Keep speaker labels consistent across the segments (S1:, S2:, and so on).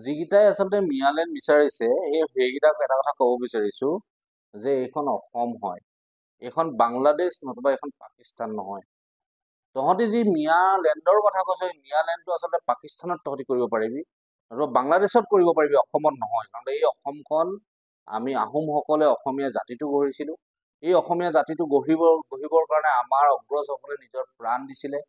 S1: যিকেইটাই আচলতে মিয়ালেণ্ড বিচাৰিছে সেইকেইটাক এটা কথা ক'ব বিচাৰিছো যে এইখন অসম হয়, এইখন বাংলাদেশ নতুবা এইখন পাকিস্তান নহয়। তহঁতি যি মিয়ালেণ্ডৰ কথা কৈছ, এই মিয়ালেণ্ডটো আচলতে পাকিস্তানত তহঁতি কৰিব পাৰিবি, নতুবা বাংলাদেশত কৰিব পাৰিবি, অসমত নহয়। কাৰণ এই অসমখন আমি আহোমসকলে অসমীয়া জাতিটো গঢ়িছিলো। এই অসমীয়া জাতিটো গঢ়িবৰ কাৰণে আমাৰ অগ্ৰজসকলে নিজৰ প্ৰাণ দিছিলে।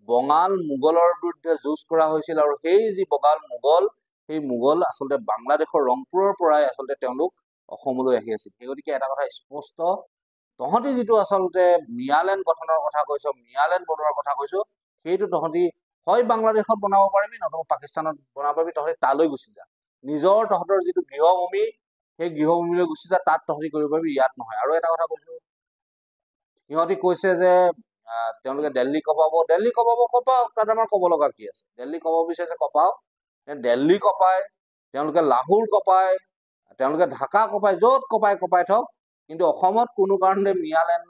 S1: বঙাল মোগলৰ বিৰুদ্ধে যুঁজ কৰা হৈছিল, আৰু সেই যি বঙাল মোগল, সেই মোগল আচলতে বাংলাদেশৰ ৰংপুৰৰ পৰাই আচলতে তেওঁলোক অসমলৈ আহি আছিল। সেই গতিকে এটা কথা স্পষ্ট, তহঁতি যিটো আচলতে মিয়ালেণ্ড গঠনৰ কথা কৈছ, মিয়ালেণ্ড বনোৱাৰ কথা কৈছ, সেইটো তহঁতি হয় বাংলাদেশত বনাব পাৰিবি, নতুবা পাকিস্তানত বনাব পাৰিবি। তহঁতি তালৈ গুচি যা, নিজৰ তহঁতৰ যিটো গৃহভূমি, সেই গৃহভূমিলৈ গুচি যা, তাত তহঁতি কৰিব পাৰিবি, ইয়াত নহয়। আৰু এটা কথা কৈছো, সিহঁতি কৈছে যে তেওঁলোকে দিল্লী কপাব, দিল্লী কপাব, কপাওক, তাত আমাৰ ক'ব লগা কি আছে? দিল্লী কপাব বিচাৰিছে কপাওক, দিল্লী কপাই, তেওঁলোকে লাহোৰ কপাই, তেওঁলোকে ঢাকা কপাই, য'ত কপাই থওক, কিন্তু অসমত কোনো কাৰণে মিয়ালেণ্ড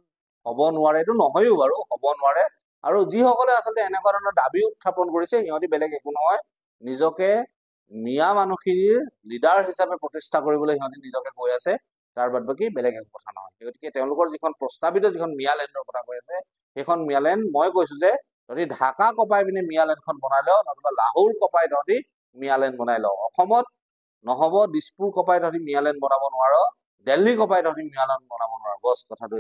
S1: হ'ব নোৱাৰে। এইটো নহয়ও বাৰু, হ'ব নোৱাৰে। আৰু যিসকলে আচলতে এনেকুৱা ধৰণৰ দাবী উত্থাপন কৰিছে, সিহঁতি বেলেগ একো নহয়, নিজকে মিয়া মানুহখিনিৰ লিডাৰ হিচাপে প্ৰতিষ্ঠা কৰিবলৈ সিহঁতি নিজকে কৈ আছে, তাৰ বাদ বাকী বেলেগ একো কথা নহয়। গতিকে তেওঁলোকৰ যিখন প্ৰস্তাৱিত যিখন মিয়ালেণ্ডৰ কথা কৈ আছে, সেইখন মিয়ালেণ্ড মই কৈছো যে তহঁতি ঢাকা কপাই পিনে মিয়ালেণ্ডখন বনাই লওঁ, নতুবা লাহোৰ কপাই তহঁতি মিয়ালেণ্ড বনাই লওঁ। অসমত নহ'ব, দিছপুৰ কপাই তহঁতি মিয়ালেণ্ড বনাব নোৱাৰ, দিল্লী কপাই তহঁতি মিয়ালেণ্ড বনাব নোৱাৰ। বছ কথাটো